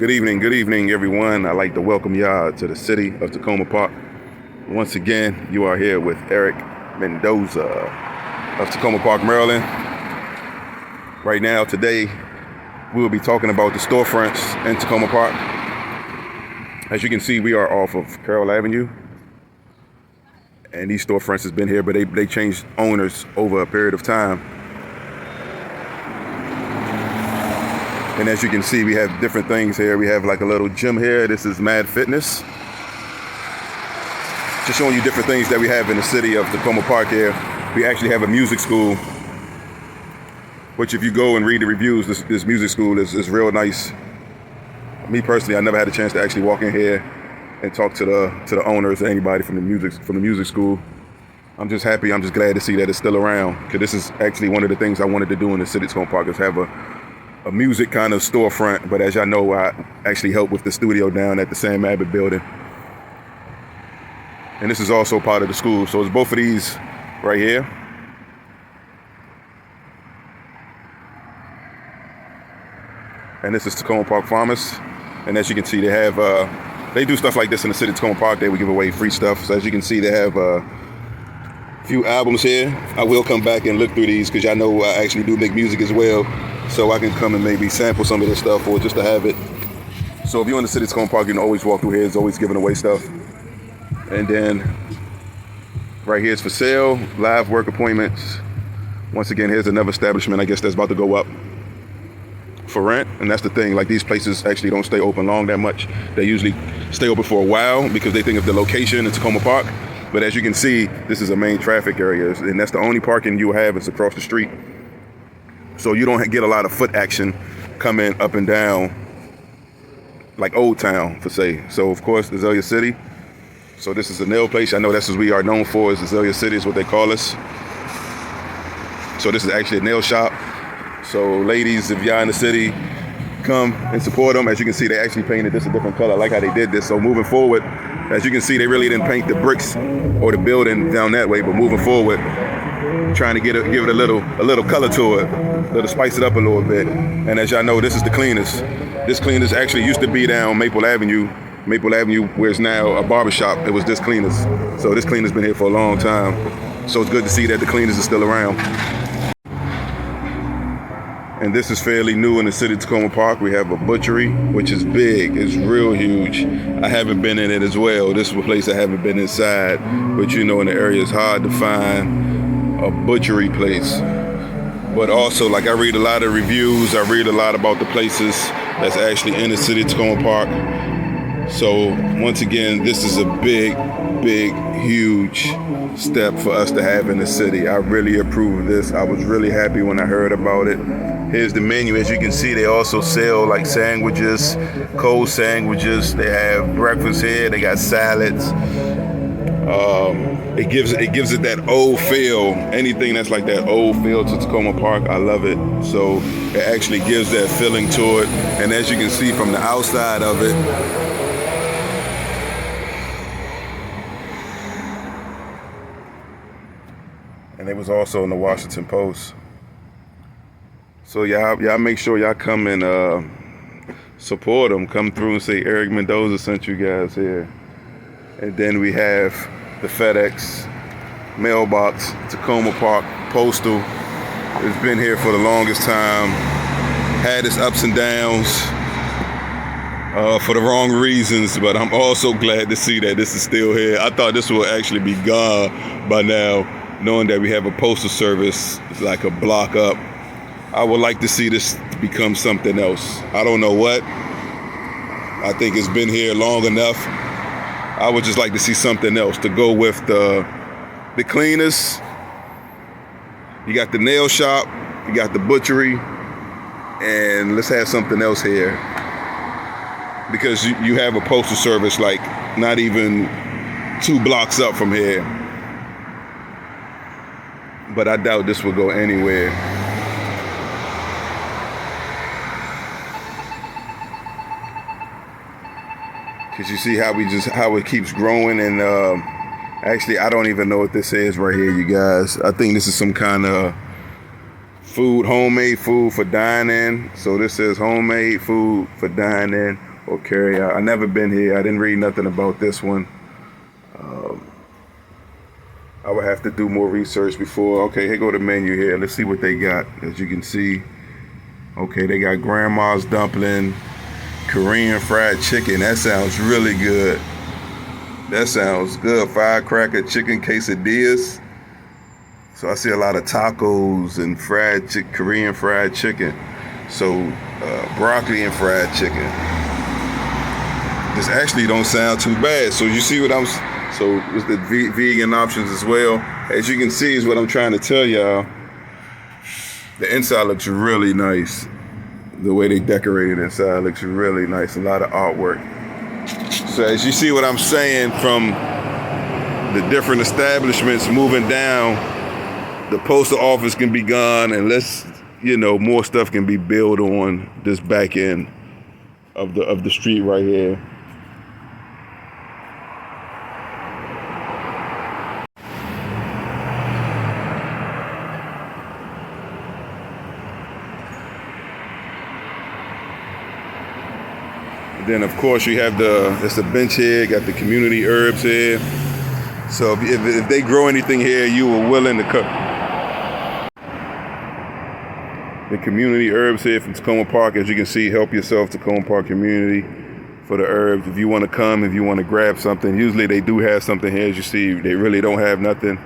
Good evening, everyone. I'd like to welcome y'all to the city of Takoma Park. Once again, you are here with Eric Mendoza of Takoma Park, Maryland. Right now, today, we will be talking about the storefronts in Takoma Park. As you can see, we are off of Carroll Avenue. And these storefronts has been here, but they changed owners over a period of time. And as you can see, we have different things here. We have like a little gym here. This is Mad Fitness. Just showing you different things that we have in the city of Takoma Park here. We actually have a music school, which if you go and read the reviews, this music school is real nice. Me personally, I never had a chance to actually walk in here and talk to the owners or anybody from the music school. I'm just happy, I'm just glad to see that it's still around, because this is actually one of the things I wanted to do in the city of Takoma Park, is have a music kind of storefront. But as y'all know, I actually help with the studio down at the Sam Abbott building. And this is also part of the school. So it's both of these right here. And this is Takoma Park Farmers. And as you can see, they do stuff like this in the city of Takoma Park. They would give away free stuff. So as you can see, they have a few albums here. I will come back and look through these, because y'all know I actually do make music as well. So I can come and maybe sample some of this stuff, or just to have it. So if you're in the city of Takoma Park, you can always walk through here. It's always giving away stuff. And then right here is for sale, live work appointments. Once again, here's another establishment, I guess, that's about to go up for rent. And that's the thing, like, these places actually don't stay open long that much. They usually stay open for a while because they think of the location in Takoma Park. But as you can see, this is a main traffic area, and that's the only parking you have is across the street. So you don't get a lot of foot action coming up and down like Old Town, per se. So of course, Azalea City. So this is a nail place. I know that's what we are known for, is Azalea City is what they call us. So this is actually a nail shop. So ladies, if y'all in the city, come and support them. As you can see, they actually painted this a different color. I like how they did this. So moving forward, as you can see, they really didn't paint the bricks or the building down that way, but moving forward, trying to give it a little color to it, spice it up a little bit. And as y'all know, this is the cleaners. This cleaners actually used to be down Maple Avenue, where it's now a barbershop. It was this cleaners. So this cleaner's been here for a long time. So it's good to see that the cleaners are still around. And this is fairly new in the city of Takoma Park. We have a butchery, which is big. It's real huge. I haven't been in it as well. This is a place I haven't been inside. But you know, in the area, it's hard to find a butchery place. But also, like, I read a lot of reviews. I read a lot about the places that's actually in the city of Takoma Park. So once again, this is a big, huge step for us to have in the city. I really approve of this. I was really happy when I heard about it. Here's the menu. As you can see, they also sell like sandwiches, cold sandwiches. They have breakfast here. They got salads. It gives it that old feel. Anything that's like that old feel to Takoma Park, I love it. So it actually gives that feeling to it. And as you can see from the outside of it, and it was also in the Washington Post. So y'all make sure y'all come and support them. Come through and say Eric Mendoza sent you guys here. And then we have the FedEx mailbox, Takoma Park Postal. It's been here for the longest time. Had its ups and downs for the wrong reasons, but I'm also glad to see that this is still here. I thought this would actually be gone by now, knowing that we have a postal service like a block up. I would like to see this become something else. I don't know what. I think it's been here long enough. I would just like to see something else to go with the cleaners. You got the nail shop, you got the butchery, and let's have something else here. Because you have a postal service like not even 2 blocks up from here. But I doubt this will go anywhere. Because you see how it keeps growing. And actually, I don't even know what this is right here, you guys. I think this is some kind of food, homemade food for dining. So this says homemade food for dining or carry out. I never been here. I didn't read nothing about this one. I would have to do more research before. Okay, here go the menu here. Let's see what they got. As you can see, okay, they got grandma's dumpling, Korean fried chicken. That sounds really good. That sounds good. Firecracker chicken quesadillas. So I see a lot of tacos and Korean fried chicken. So broccoli and fried chicken. This actually don't sound too bad. So you see what so with the vegan options as well. As you can see is what I'm trying to tell y'all. The inside looks really nice. The way they decorated inside looks really nice. A lot of artwork. So as you see what I'm saying, from the different establishments moving down, the postal office can be gone, and more stuff can be built on this back end of the street right here. Then of course you have it's a bench here, got the community herbs here. So if they grow anything here, you are willing to cut. The community herbs here from Takoma Park, as you can see, help yourself, Takoma Park community, for the herbs. If you want to come, if you want to grab something, usually they do have something here. As you see, they really don't have nothing.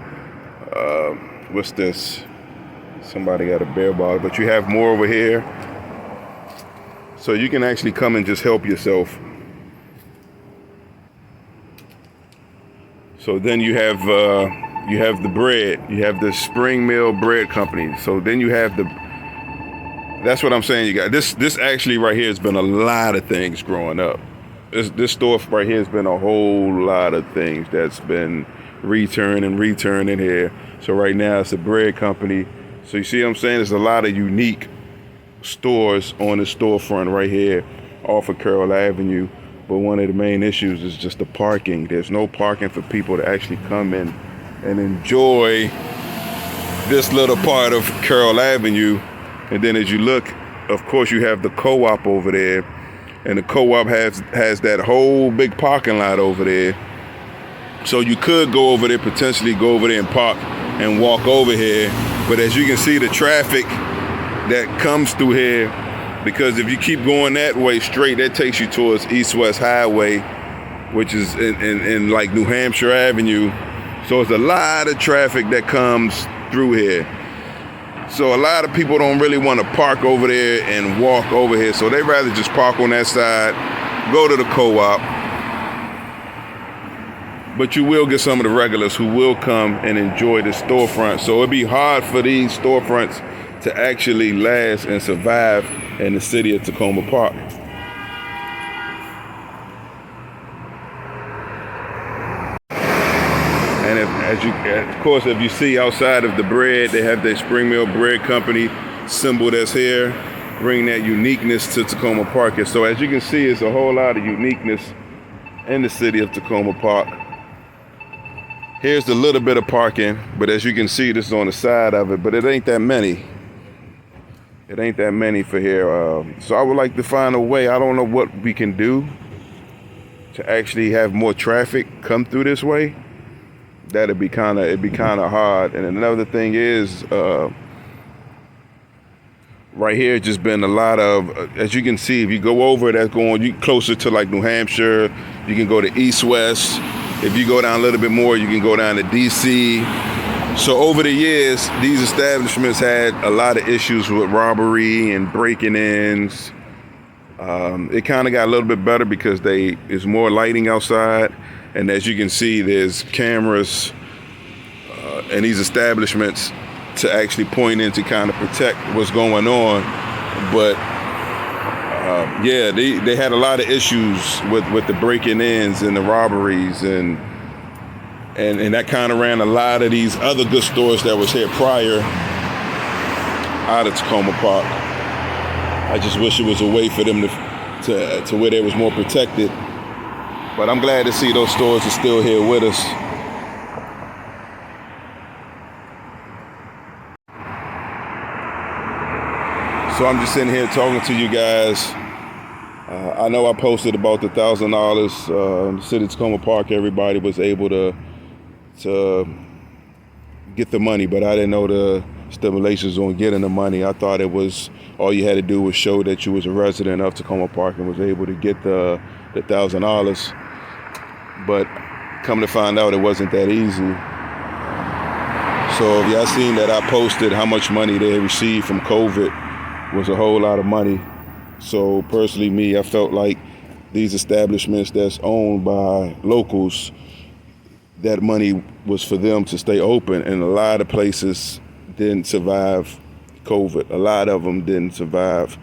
What's this? Somebody got a bear bottle, but you have more over here. So you can actually come and just help yourself. So then you have the bread. You have the Spring Mill Bread Company. So then you have that's what I'm saying. You got this actually right here has been a lot of things growing up. This store right here has been a whole lot of things that's been returning here. So right now it's a bread company. So you see what I'm saying? There's a lot of unique stores on the storefront right here off of Carroll Avenue. But one of the main issues is just the parking. There's no parking for people to actually come in and enjoy this little part of Carroll Avenue. And then as you look, of course, you have the co-op over there. And the co-op has that whole big parking lot over there. So you could go over there, potentially go over there and park and walk over here. But as you can see, the traffic that comes through here, because if you keep going that way straight, that takes you towards East-West Highway, which is in like New Hampshire Avenue. So it's a lot of traffic that comes through here. So a lot of people don't really want to park over there and walk over here. So they rather just park on that side, go to the co-op. But you will get some of the regulars who will come and enjoy the storefront. So it'd be hard for these storefronts to actually last and survive in the city of Takoma Park. And of course, if you see outside of the bread, they have their Spring Mill Bread Company symbol that's here, bring that uniqueness to Takoma Park. And so as you can see, it's a whole lot of uniqueness in the city of Takoma Park. Here's a little bit of parking, but as you can see, this is on the side of it, but it ain't that many. It ain't that many for here. So I would like to find a way. I don't know what we can do to actually have more traffic come through this way. It'd be kind of hard. And another thing is, right here, just been a lot of, as you can see, if you go over, that's going you closer to like New Hampshire. You can go to East-West. If you go down a little bit more, you can go down to DC. So over the years, these establishments had a lot of issues with robbery and breaking ins. It kind of got a little bit better because there's more lighting outside. And as you can see, there's cameras in these establishments to actually point in to kind of protect what's going on. But yeah, they had a lot of issues with the breaking ins and the robberies and that kind of ran a lot of these other good stores that was here prior out of Takoma Park. I just wish it was a way for them to where they was more protected. But I'm glad to see those stores are still here with us. So I'm just sitting here talking to you guys. I know I posted about the $1,000 in the city of Takoma Park. Everybody was able to get the money, but I didn't know the stipulations on getting the money. I thought it was all you had to do was show that you was a resident of Takoma Park and was able to get the $1,000. But come to find out, it wasn't that easy. So if y'all seen that I posted how much money they received from COVID, was a whole lot of money. So personally, me, I felt like these establishments that's owned by locals, that money was for them to stay open, and a lot of places didn't survive COVID. A lot of them didn't survive,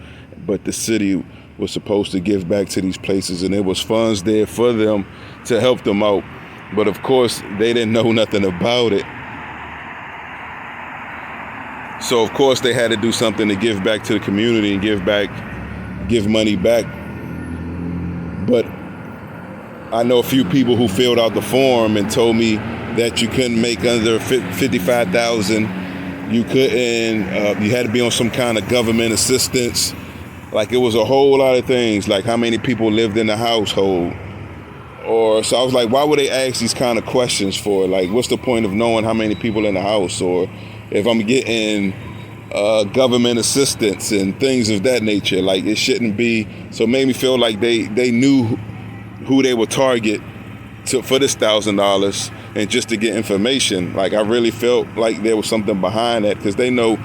but the city was supposed to give back to these places, and there was funds there for them to help them out. But of course, they didn't know nothing about it. So of course, they had to do something to give back to the community and give money back. But I know a few people who filled out the form and told me that you couldn't make under $55,000. You couldn't, you had to be on some kind of government assistance. Like, it was a whole lot of things, like how many people lived in the household. So I was like, why would they ask these kind of questions for? Like, what's the point of knowing how many people in the house? Or if I'm getting government assistance and things of that nature, like, it shouldn't be. So it made me feel like they knew who they would target for this $1,000 and just to get information. Like, I really felt like there was something behind that, because they know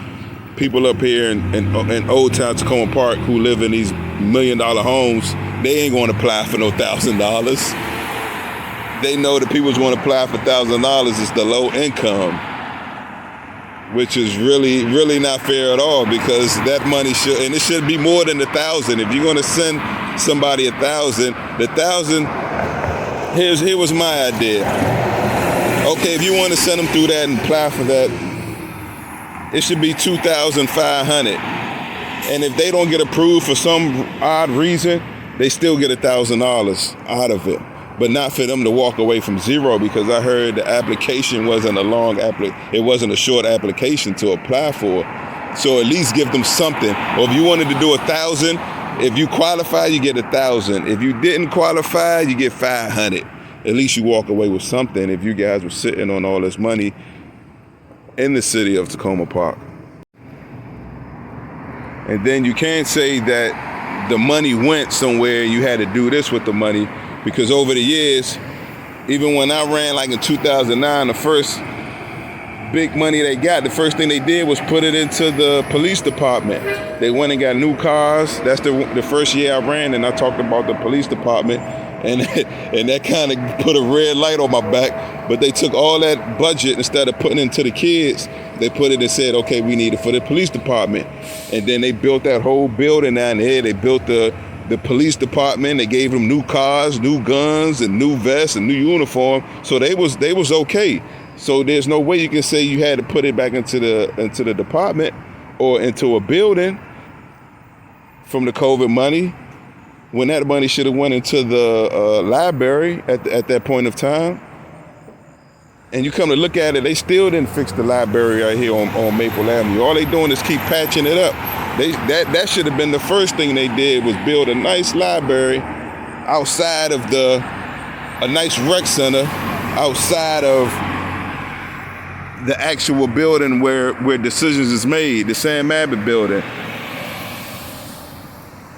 people up here in Old Town Takoma Park who live in these $1 million homes, they ain't going to apply for no $1,000. They know the people who's going to apply for $1,000 is the low income, which is really, really not fair at all, because that money it should be more than $1,000. If you're going to send somebody $1,000, here was my idea. Okay, if you want to send them through that and apply for that, it should be $2,500. And if they don't get approved for some odd reason, they still get $1,000 out of it. But not for them to walk away from zero, because I heard the application wasn't it wasn't a short application to apply for. So at least give them something. Or if you wanted to do 1,000, if you qualify, you get 1,000. If you didn't qualify, you get 500. At least you walk away with something if you guys were sitting on all this money in the city of Takoma Park. And then you can't say that the money went somewhere, you had to do this with the money, because over the years, even when I ran, like in 2009, the first big money they got, the first thing they did was put it into the police department. They went and got new cars. That's the first year I ran, and I talked about the police department, and that kind of put a red light on my back. But they took all that budget, instead of putting it into the kids, they put it and said, okay, we need it for the police department. And then they built that whole building down there. They built the police department. They gave them new cars, new guns, and new vests and new uniform. So they was okay. So there's no way you can say you had to put it back into the department or into a building from the COVID money, when that money should have went into the library at that point of time. And you come to look at it, they still didn't fix the library right here on Maple Avenue. All they doing is keep patching it up. That should have been the first thing they did, was build a nice library outside of a nice rec center outside of the actual building where decisions is made, the Sam Abbott building.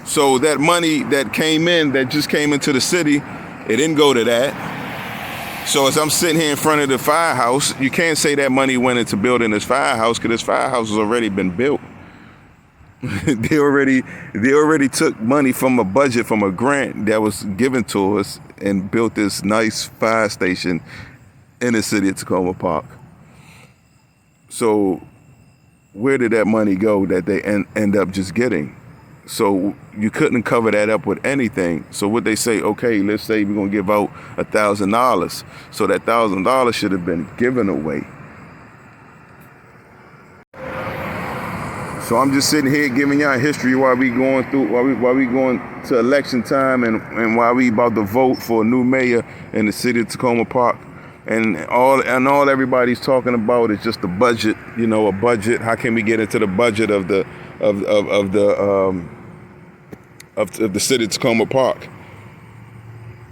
So that money that came in, that just came into the city, it didn't go to that. So as I'm sitting here in front of the firehouse, you can't say that money went into building this firehouse, because this firehouse has already been built. They already took money from a budget, from a grant that was given to us, and built this nice fire station in the city of Takoma Park. So where did that money go that they end up just getting? So you couldn't cover that up with anything. So what they say, okay, let's say we're gonna give out $1,000. So that $1,000 should have been given away. So I'm just sitting here giving y'all history while we going to election time, and while we about to vote for a new mayor in the city of Takoma Park. And all everybody's talking about is just the budget, a budget. How can we get into the budget of of the city of Takoma Park.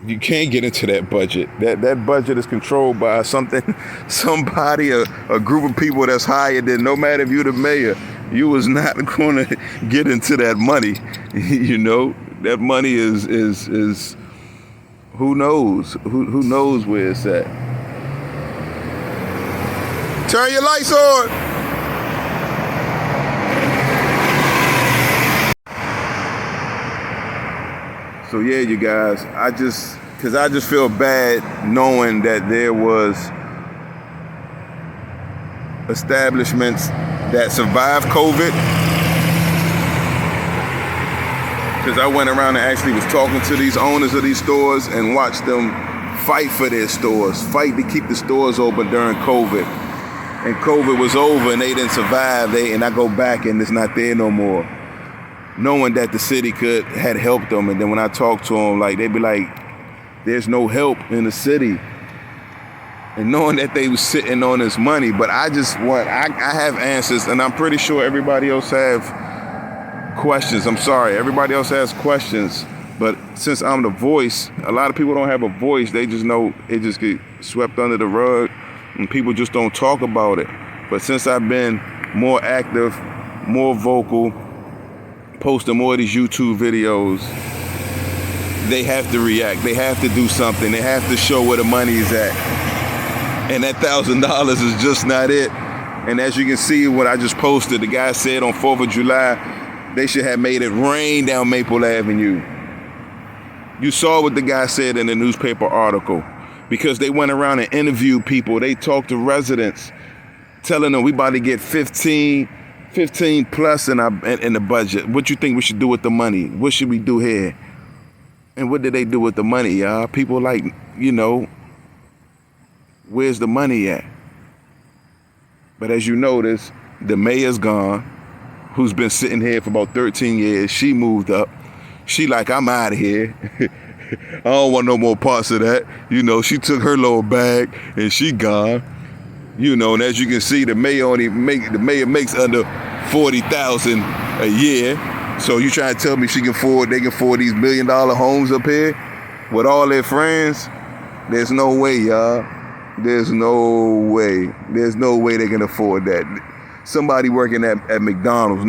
You can't get into that budget. That budget is controlled by somebody, a group of people that's higher than, no matter if you're the mayor, you was not going to get into that money. You know, that money is who knows? Who knows where it's at? Turn your lights on. So yeah, you guys, I just feel bad knowing that there was establishments that survived COVID. Because I went around and actually was talking to these owners of these stores and watched them fight for their stores, fight to keep the stores open during COVID. And COVID was over and they didn't survive. And I go back and it's not there no more. Knowing that the city had helped them, and then when I talk to them, like they'd be like, "There's no help in the city," and knowing that they was sitting on this money. But I have answers, and I'm pretty sure everybody else have questions. I'm sorry, everybody else has questions, but since I'm the voice, a lot of people don't have a voice. They just know it just get swept under the rug, and people just don't talk about it. But since I've been more active, more vocal, posting more of these YouTube videos, they have to react. They have to do something. They have to show where the money is at. And that $1,000 is just not it. And as you can see, what I just posted, the guy said on 4th of July, they should have made it rain down Maple Avenue. You saw what the guy said in the newspaper article, because they went around and interviewed people. They talked to residents, telling them we about to get 15 plus in the budget. What you think we should do with the money? What should we do here? And what did they do with the money, y'all? People like, you know, where's the money at? But as you notice, the mayor's gone, who's been sitting here for about 13 years. She moved up. She like, I'm out of here. I don't want no more parts of that. You know, she took her little bag and she gone. You know, and as you can see, the mayor makes under $40,000 a year. So you trying to tell me they can afford these $1 million homes up here with all their friends? There's no way, y'all. There's no way. There's no way they can afford that. Somebody working at McDonald's,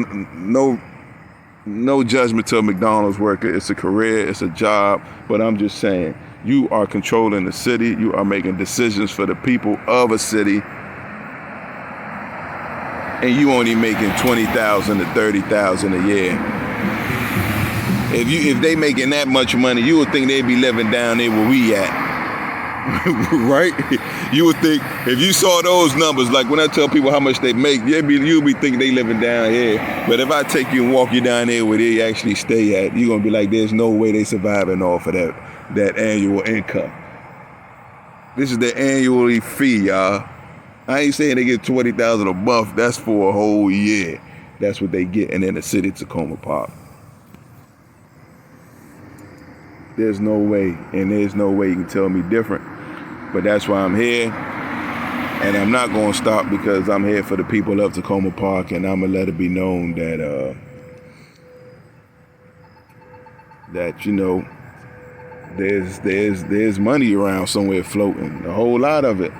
no judgment to a McDonald's worker. It's a career, it's a job. But I'm just saying, you are controlling the city. You are making decisions for the people of a city. And you only making $20,000 to $30,000 a year. If they making that much money, you would think they'd be living down there where we at. Right? You would think, if you saw those numbers, like when I tell people how much they make, you'll be thinking they living down here. But if I take you and walk you down there where they actually stay at, you're gonna be like, there's no way they surviving off of that annual income. This is the annual fee, y'all. I ain't saying they get $20,000 a month. That's for a whole year. That's what they getting in the city of Takoma Park. There's no way, and there's no way you can tell me different. But that's why I'm here, and I'm not going to stop, because I'm here for the people of Takoma Park, and I'm gonna let it be known that you know, there's money around somewhere floating, a whole lot of it.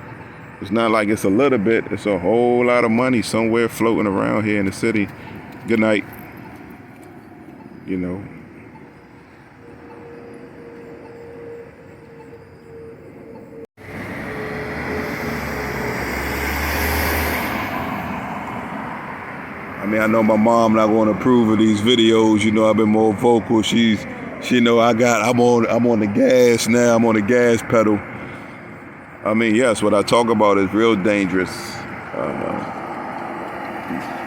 It's not like it's a little bit, it's a whole lot of money somewhere floating around here in the city. Good night. You know. I mean, I know my mom not going to approve of these videos. You know, I've been more vocal. She know I'm on the gas now. I'm on the gas pedal. I mean, yes, what I talk about is real dangerous.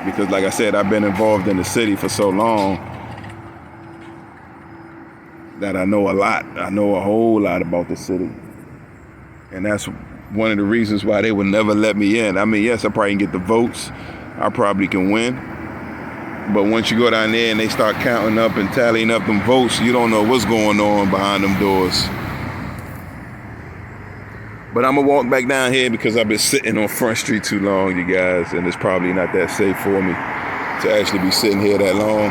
Because like I said, I've been involved in the city for so long that I know a lot. I know a whole lot about the city. And that's one of the reasons why they would never let me in. I mean, yes, I probably can get the votes. I probably can win. But once you go down there and they start counting up and tallying up them votes, you don't know what's going on behind them doors. But I'm going to walk back down here because I've been sitting on Front Street too long, you guys, and it's probably not that safe for me to actually be sitting here that long.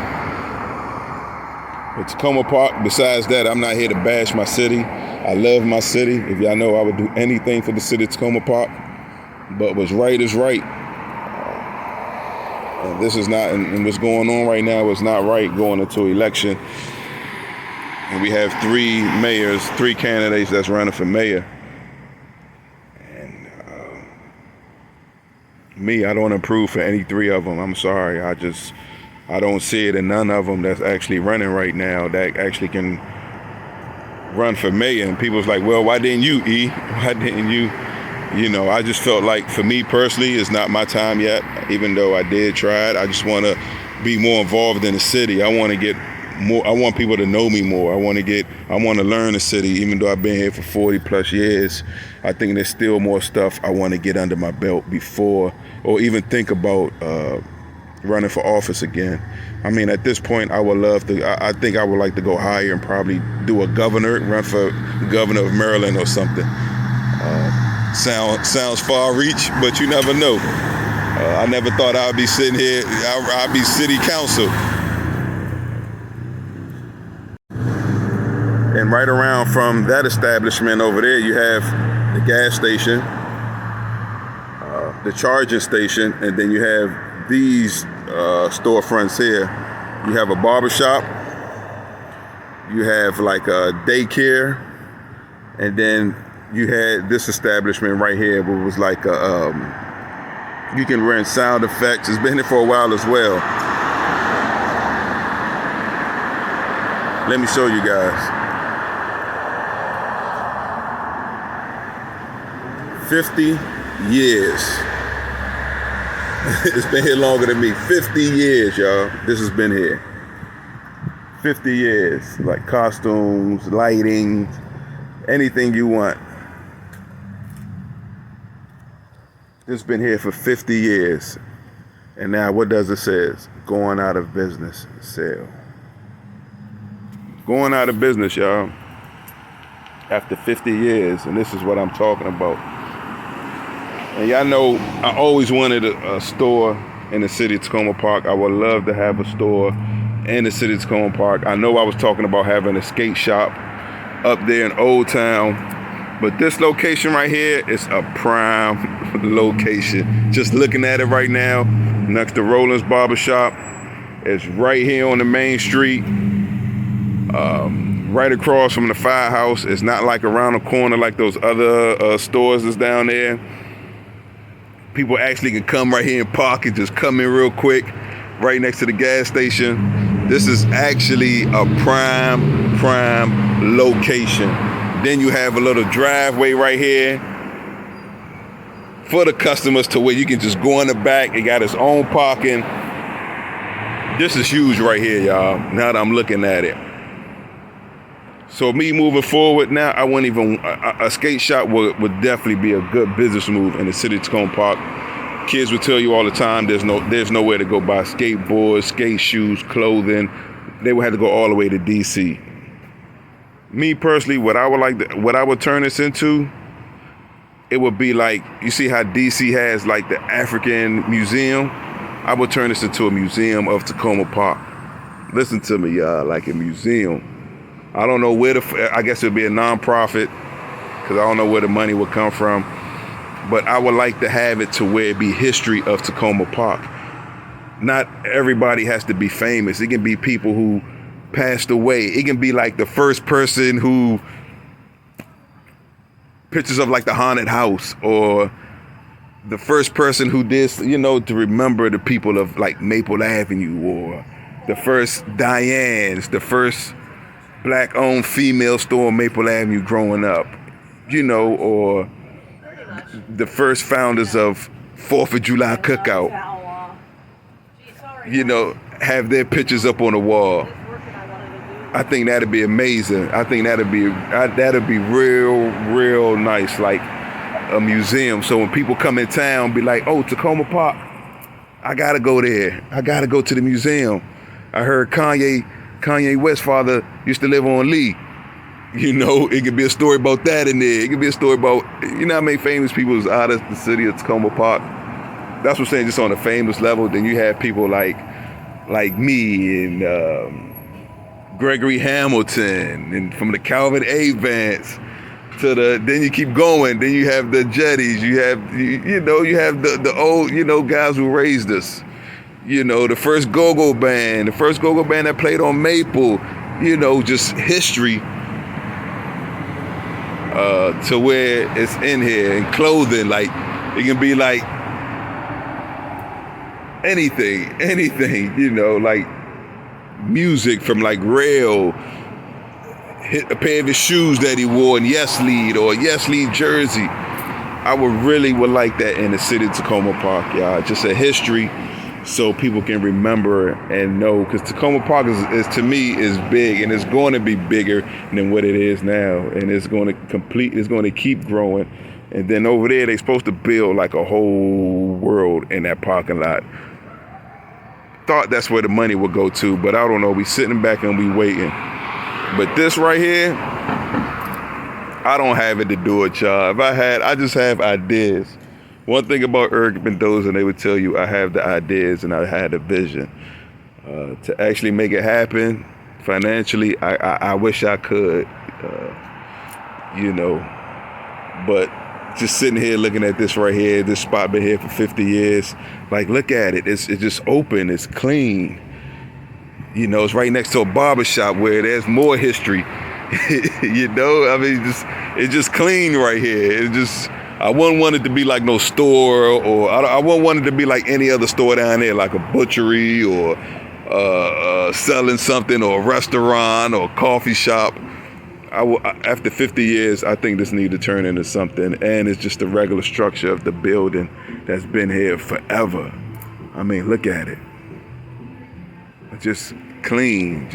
But Takoma Park, besides that, I'm not here to bash my city. I love my city. If y'all know, I would do anything for the city of Takoma Park. But what's right is right. And this is not, and what's going on right now is not right going into election. And we have 3 mayors, 3 candidates that's running for mayor. And me, I don't approve for any 3 of them. I'm sorry. I don't see it in none of them that's actually running right now that actually can run for mayor. And people's like, well, why didn't you, E? Why didn't you? You know, I just felt like, for me personally, it's not my time yet, even though I did try it. I just want to be more involved in the city. I want to get more. I want people to know me more. I want to learn the city, even though I've been here for 40 plus years. I think there's still more stuff I want to get under my belt before, or even think about running for office again. I mean, at this point, I would love to, I think I would like to go higher and probably do a governor, run for governor of Maryland or something. Sounds far reach, but you never know. I never thought I'd be sitting here, I'd be city council. And right around from that establishment over there, you have the gas station, the charging station, and then you have these storefronts here. You have a barbershop, you have like a daycare, and then you had this establishment right here where it was like you can rent sound effects. It's been here for a while as well. Let me show you guys. 50 years. It's been here longer than me. 50 years, y'all. This has been here. 50 years. Like costumes, lighting, anything you want. This has been here for 50 years. And now what does it say? Going out of business. Sale. Going out of business, y'all. After 50 years. And this is what I'm talking about. And y'all know, I always wanted a store in the city of Takoma Park. I would love to have a store in the city of Takoma Park. I know I was talking about having a skate shop up there in Old Town, but this location right here is a prime location. Just looking at it right now, next to Roland's Barbershop. It's right here on the main street, right across from the firehouse. It's not like around the corner like those other stores that's down there. People actually can come right here and park and just come in real quick, right next to the gas station. This is actually a prime location. Then you have a little driveway right here for the customers to where you can just go in the back. It got its own parking. This is huge right here, y'all, now that I'm looking at it. So me moving forward now, I wouldn't even, a skate shop would definitely be a good business move in the city of Takoma Park. Kids would tell you all the time, there's nowhere to go buy skateboards, skate shoes, clothing. They would have to go all the way to DC. Me personally, what I would turn this into, it would be like, you see how DC has like the African Museum? I would turn this into a museum of Takoma Park. Listen to me, y'all, like a museum. I don't know where I guess it'd be a non-profit, because I don't know where the money would come from. But I would like to have it to where it be history of Takoma Park. Not everybody has to be famous. It can be people who passed away. It can be like the first person who, pictures of like the haunted house, or the first person who did, you know, to remember the people of like Maple Avenue, or the first Diane's, the first Black-owned female store on Maple Avenue growing up, you know, or the first founders of 4th of July Cookout, you know, have their pictures up on the wall. I think that'd be amazing. I think that'd be real nice, like a museum. So when people come in town, be like, oh, Takoma Park, I gotta go there. I gotta go to the museum. I heard Kanye West's father used to live on Lee. You know, it could be a story about that in there. It could be a story about, you know how many famous people is out of the city of Takoma Park? That's what I'm saying, just on a famous level. Then you have people like me and Gregory Hamilton, and from the Calvin A. Vance to then you keep going. Then you have the Jetties. You have you have the old guys who raised us. The first go-go band, that played on Maple. Just history. To where it's in here, and clothing, like it can be like anything, like music from like Rail, hit a pair of his shoes that he wore in Yes Lead or Yes Lead jersey. I would like that in the city of Takoma Park, y'all. Just a history so people can remember and know, because Takoma Park is to me is big, and it's going to be bigger than what it is now, and it's going to keep growing. And then over there they're supposed to build like a whole world in that parking lot. Thought that's where the money would go to, but I don't know. We sitting back and we waiting. But this right here, I don't have it to do it, y'all. If I had, I just have ideas. One thing about Eric Mendoza, they would tell you I have the ideas and I had a vision. To actually make it happen financially, I wish I could, but just sitting here looking at this right here, this spot been here for 50 years. Like, look at it. It's just open. It's clean. It's right next to a barbershop where there's more history. It's just clean right here. I wouldn't want it to be like no store, or I wouldn't want it to be like any other store down there, like a butchery or selling something, or a restaurant or a coffee shop. After 50 years, I think this needs to turn into something, and it's just the regular structure of the building that's been here forever. I mean, look at it. Just clean.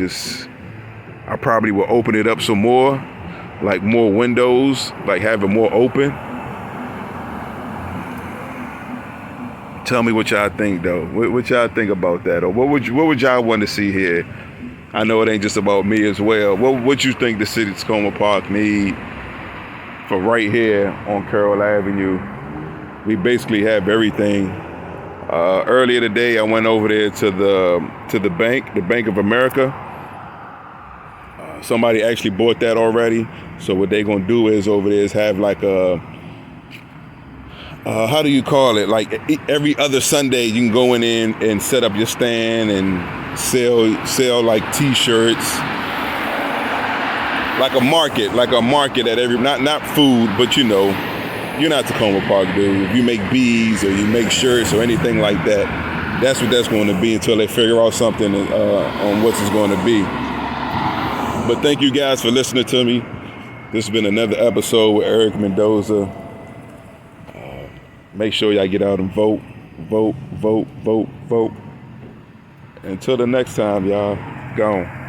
I probably will open it up some more, like more windows, like have it more open. Tell me what y'all think, though. What y'all think about that, or what would y'all want to see here? I know it ain't just about me as well. What you think the city of Takoma Park need for right here on Carroll Avenue? We basically have everything. Earlier today, I went over there to the bank, the Bank of America. Somebody actually bought that already. So what they gonna do is over there is have like a how do you call it? Like every other Sunday, you can go in and set up your stand and sell like T-shirts, like a market at every not food, but you're not Takoma Park, dude. If you make beads or you make shirts or anything like that, that's what that's going to be until they figure out something on what it's going to be. But thank you guys for listening to me. This has been another episode with Eric Mendoza. Make sure y'all get out and vote. Until the next time, y'all. Gone.